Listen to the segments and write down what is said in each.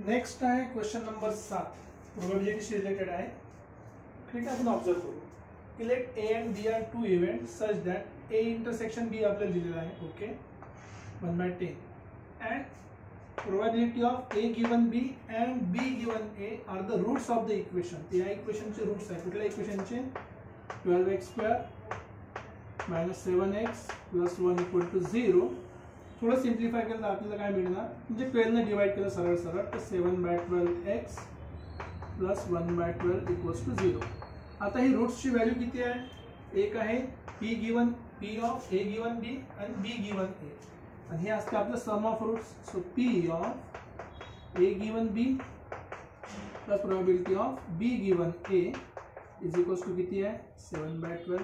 Next आहे question number 7 probability related आहे. ठीक आहे, आपण ऑब्झर्व करू की let A and B are two event such that A intersection B आपल्याला दिलेला आहे. Okay, 1/10 and probability of A given B and B given A are the roots of the equation. या इक्वेशनचे रूट्स आहे कुठल्या इक्वेशनचे? 12x² - 7x + 1 = 0. थोडं simplify केलं तर आपल्याला काय मिळणार, म्हणजे 12 डिवाइड केलं सरळ सरळ तर 7/12x + 1/12 = 0. आता ही रूट्सची व्हॅल्यू किती आहे? एक आहे p given p of a given b आणि b गिवन a, आणि हे असते आपलं sum of roots. So p of a given b plus probability of b given a is equals to किती आहे? 7/12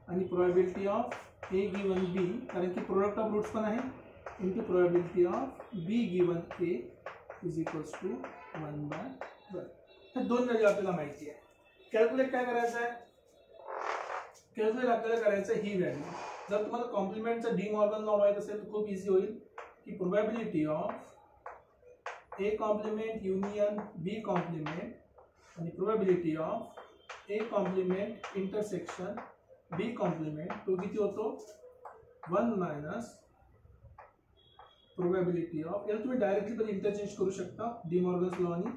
आणि probability of a given b, कारण की प्रोडक्ट ऑफ रूट्स पण आहे, into probability of b given a is equals to 1/12. हे दोन value आपल्याला माहिती आहे. कॅल्क्युलेट काय करायचं आहे? कॅल्क्युलेट आपल्याला करायचं ही व्हॅल्यू. जर तुम्हाला कॉम्प्लिमेंटचा डी मॉर्गन लॉ माहित असेल तर खूप इझी होईल की probability of a complement union b complement आणि probability of a complement intersection b complement तो किती होतो? 1 - प्रोबॅबिलिटी ऑफ, याला तुम्ही डायरेक्टली पण इंटरचेंज करू शकता डी मॉर्गन्स लॉनी.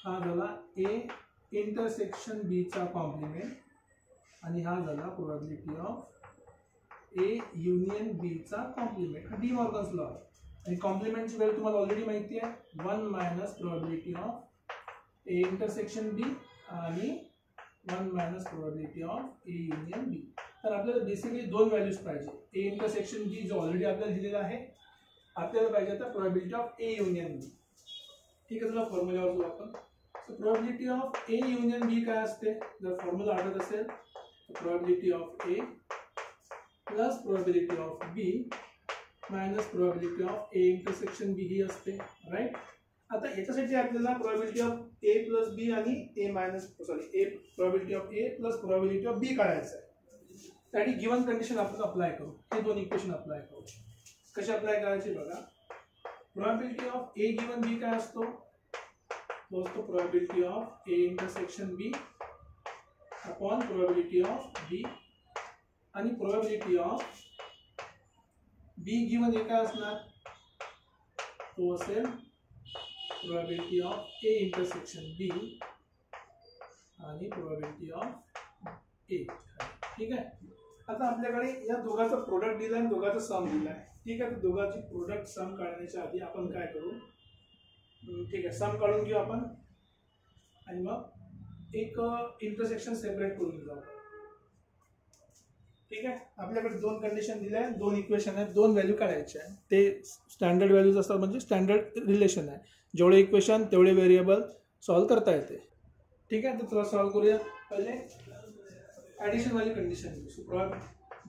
हा झाला a इंटरसेक्शन b चा कॉम्प्लिमेंट आणि हा झाला probability of a union b चा कॉम्प्लिमेंट. हा डी मॉर्गन्स लॉ आहे आणि कॉम्प्लिमेंटची व्हॅल्यू तुम्हाला ऑलरेडी माहिती आहे, 1 - probability of a intersection b आणि 1 - probability of a union b. तर आपल्याला बेसिकली दोन व्हॅल्यूज पाहिजे. a इंटरसेक्शन b जो ऑलरेडी आपल्याला दिलेला आहे, आपल्याला पाहिजे आता probability of a union b. ठीक आहे, चला फॉर्म्युलावर जाऊ आपण. So probability of a union b काय असते? जर फॉर्म्युला आठवत असेल तर probability of a plus probability of b minus probability of a intersection b ही असते, राईट. आता याच्यासाठी आपल्याला probability of a plus b आणि probability of a plus probability of b काढायचं आहे. त्यासाठी गिवन कंडिशन आपण अप्लाय करू. हे दोन इक्वेशन अप्लाय करू. कसे अप्लाय करायचे बघा. Probability of a given b काय असतो? तो असतो probability of a intersection b upon probability of b आणि probability of b given a काय असणार? तो असेल probability of a intersection b आणि प्रोबॅबिलिटी ऑफ a. ठीक आहे. आता आपल्याकडे या दोघांचा प्रोडक्ट दिला आणि दोघांचा सम दिला आहे. ठीक आहे, तर दोघांची प्रोडक्ट सम काढण्याच्या आधी आपण काय करू? ठीक आहे, सम काढून घेऊ आपण आणि मग एक इंटरसेक्शन सेपरेट करून घेऊ. ठीक आहे, आपल्याकडे दोन कंडिशन दिल्या आहेत, दोन इक्वेशन आहेत, दोन व्हॅल्यू काढायचे आहे. ते स्टँडर्ड व्हॅल्यूज असतात, म्हणजे स्टँडर्ड रिलेशन आहे. जेवढे इक्वेशन तेवढे व्हेरिएबल सॉल्व्ह करता येते. ठीक आहे, तर चला सॉल्व्ह करूया. पहिले ॲडिशन वाली कंडिशन घेऊ. So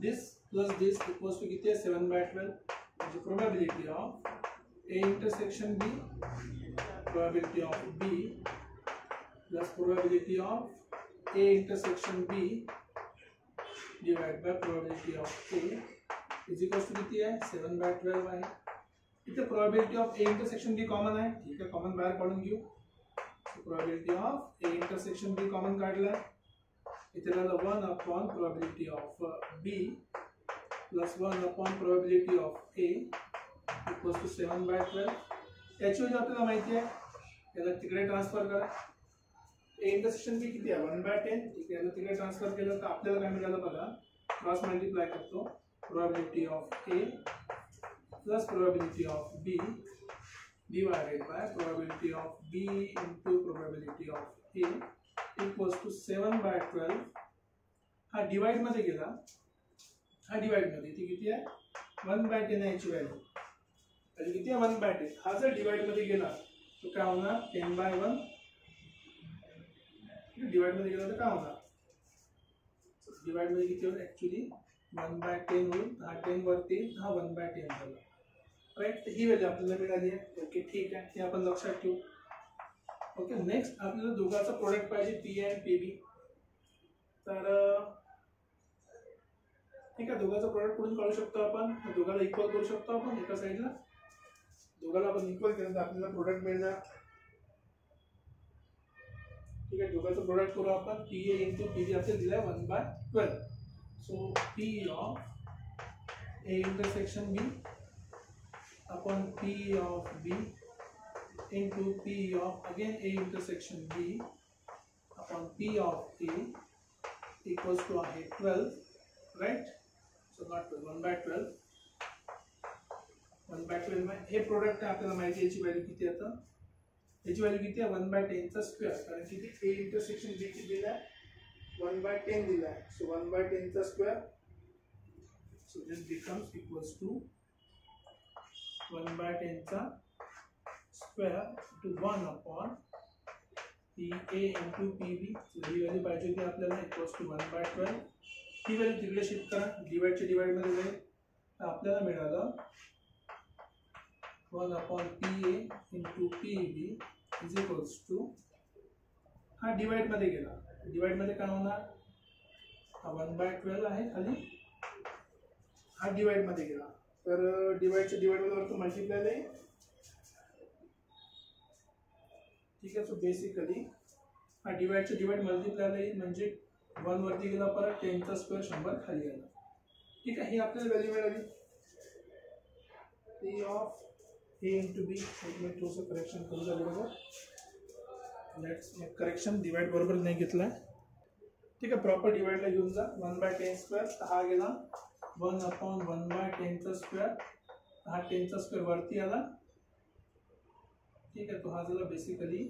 this plus this equals to किती आहे? 7/12. म्हणजे probability of a intersection b probability of b plus probability of a intersection b divide by probability of a is equals to किती आहे? 7/12 आहे. इथे probability of a intersection b common आहे. ठीक आहे, कॉमन बाहेर काढून घेऊ. Probability of a intersection b common काढला आहे. इथे झालं 1 upon probability of b plus 1 upon probability of a equals to 7/12. याची व्हॅल्यू आपल्याला माहिती आहे, याला तिकडे ट्रान्सफर करा. a इंटरसेक्शन b किती आहे? 1/10. ठीक आहे, याला तिकडे ट्रान्सफर केलं तर आपल्याला काय मिळालं बघा. क्रॉस मल्टिप्लाय करतो. Probability of a plus probability of b divided by probability of b into probability of a equals to 7/12. हा डिवाइड मध्ये गेला, हा डिवाइड मध्ये ती किती आहे? 1/10 आहे याची व्हॅल्यू. किती आहे? 1/10. हा जर डिवाइड मध्ये गेला तो काय होणार? 10/1. डिवाइड मध्ये गेला तर काय होणार? डिवाइड मध्ये किती होईल? ऍक्च्युली 1/10 होईल. हा 10 वरती हा 1/10 झाला, राईट. ही व्हॅल्यू आपल्याला मिळाली आहे. ओके, ठीक आहे, हे आपण लक्षात ठेवू. ओके, नेक्स्ट आपल्याला दोघांचा प्रोडक्ट पाहिजे पी अँड पी बी. तर ठीक आहे, दोघांचा प्रोडक्ट कुठून काढू शकतो आपण? दोघांना इक्वल करू शकतो आपण. एका साईडला दोघांना आपण इक्वल केलं तर आपल्याला प्रोडक्ट मिळणार ठीक आहे, दोघांचं प्रोडक्ट करू आपण. P A into P B आपल्याला दिलं आहे 1/12. So P of A intersection B upon P of B into P of again A intersection B upon P of A equals to आहे 12, राईट. So not 12, 1/12. 1/12 हे product आपल्याला माहिती आहे. याची value किती आता? याची व्हॅल्यू किती आहे? 1/10चा स्क्वेअर. कारण किती ए इंटरसेक्शन बी किती दिला आहे? 1/10 दिला आहे. सो 1/10चा square. So this becomes equals to 1/10चा square to 1 upon P A into P B. ही व्हॅल्यू पाहिजे होती आपल्याला इक्वल्स टू 1/12. ही व्हॅल्यू तिकडे शिफ्ट करा, डिवाइडच्या डिवाइडमध्ये जाईल. तर आपल्याला मिळालं 1 upon P A into P B is equals to, हा डिवाइडमध्ये गेला. डिवाइडमध्ये काय होणार? हा 1/12 आहे खाली, हा डिवाइडमध्ये गेला. तर डिवाइडच्या डिवाइडमध्ये वरती मल्टिप्लाय आहे. ठीक आहे. सो बेसिकली हा डिवाइडच्या डिवाइड मल्टिप्लाय आहे म्हणजे 1 वरती गेला, परत 10चा स्क्वेअर 100 खाली आला. ठीक आहे. ही आपल्याला व्हॅल्यू मिळाली. पी ऑफ ए इंटू बी. मी थोडंसं करेक्शन करू द्या बरोबर. Let's make correction. डिवाइड बरोबर नाही घेतला. ठीक आहे. प्रॉपर डिवाइडला घेऊन जा. 1/10 स्क्वेअर. हा गेला 1 अपॉन 1/10चा स्क्वेअर. हा 10चा स्क्वेअर वरती आला. ठीक आहे. तो हा झाला बेसिकली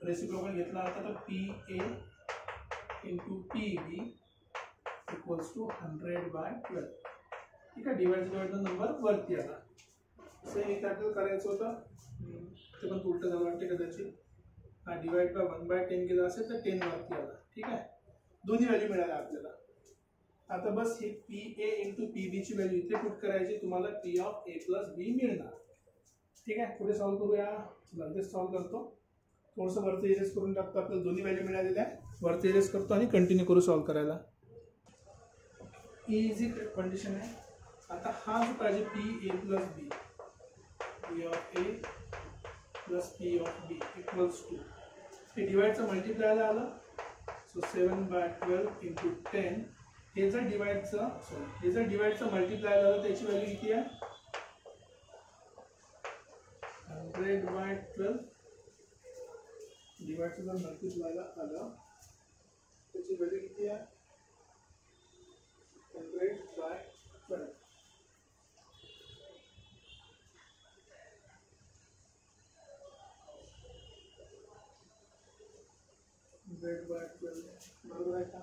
रेसिप्रोकल घेतला आता. तर P A into P B equals to 100/12. ठीक आहे. डिवाइडचा नंबर वरती आला. सेम इथे आपल्याला करायचं होतं, ते पण उलटं झालं वाटते कदाचित. हा डिवाइड बाय 1/10 केला असेल तर 10 वरती आला. ठीक आहे. दोन्ही व्हॅल्यू मिळाल्या आपल्याला. आता बस ही पी ए इंटू पी बी ची व्हॅल्यू इथे पुट करायची. तुम्हाला पी ऑफ ए प्लस बी मिळणार. ठीक आहे. पुढे सॉल्व करूया. लगेच सॉल्व करतो. थोडंसं वरती इरेज करून टाकतो. आपल्याला दोन्ही व्हॅल्यू मिळालेल्या आहे. वरती इरेज करतो आणि कंटिन्यू करू सॉल्व करायला. इझी कंडिशन आहे. आता हा जो पाहिजे P A plus B, P of A plus P of B equals to, हे डिवाइडचं मल्टिप्लायला आलं. So 7/12 into 10. हे जर डिवाइडचं मल्टिप्लायला आलं त्याची व्हॅल्यू किती आहे? 100/12. डिवाइडचं जर मल्टिप्लायला आलं त्याची व्हॅल्यू किती आहे? 100/12. बरोबर आहे का?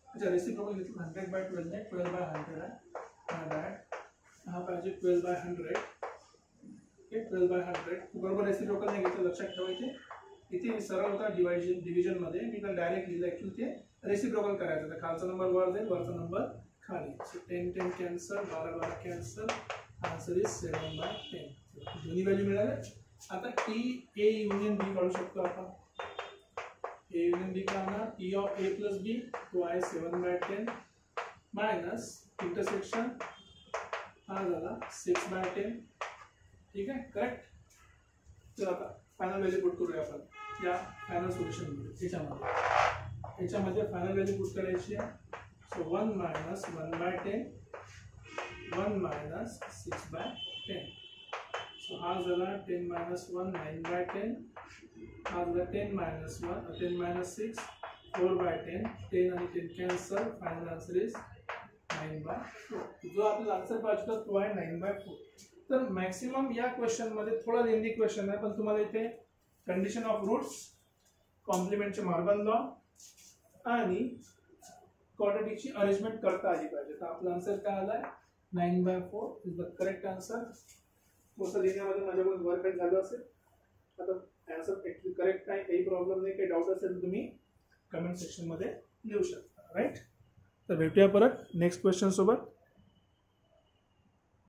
अच्छा, रेसिप्रोकल घेतलं 100/12 नाही, 12/100 आहे. हा पाहिजे 12/100. ओके, 12/100. बरोबर रेसिप्रोकल नाही घेतलं, लक्षात ठेवायचे. इथे सरळ होता डिव्हिजनमध्ये, मी तर डायरेक्ट लिहिलं. ॲक्च्युली ते रेसिप्रोकल करायचं. तर खालचा नंबर वर जाईल, वरचा नंबर खाली. So 10 cancel, 12 cancel. Answer is 7/10. दोन्ही व्हॅल्यू मिळाल्या. आता टी ए युनियन बी काढू शकतो आपण. ए युनियन बी काढणार. पी ऑफ ए प्लस बी तो आहे 7/10 मायनस इंटरसेक्शन हा झाला 6/10. ठीक आहे, करेक्ट. तर आता फायनल व्हॅल्यू पुट करूया आपण या फायनल सोल्युशनमध्ये. याच्यामध्ये फायनल व्हॅल्यू पुट करायची आहे. So 1 minus 1/10, 1 minus 6/10. सो हा झाला 10 मायनस 1 9/10. हा झाला 10 मायनस 1 10 मायनस 6 4/10. 10 आणि 10 कॅन्सल. Final answer is 9/4. जो आपला आन्सर पाहिजे होता तो आहे 9/4. तर मॅक्सिमम या क्वेश्चनमध्ये थोडा लेंदी क्वेश्चन आहे, पण तुम्हाला इथे कंडिशन ऑफ रूट्स, कॉम्प्लिमेंटचे मॉर्गन लॉ आणि क्वाड्रॅटिकची अरेंजमेंट करता आली पाहिजे. तर आपला आन्सर काय आलाय? 9/4 इज द करेक्ट आन्सर. थोडंसं लिहिण्यामध्ये माझ्याकडून वर्क झालं असेल. आता आन्सर ॲक्च्युली करेक्ट आहे, काही प्रॉब्लेम नाही. काही डाऊट असेल तर तुम्ही कमेंट सेक्शनमध्ये लिहू शकता. राईट. तर भेटूया परत नेक्स्ट क्वेश्चन सोबत.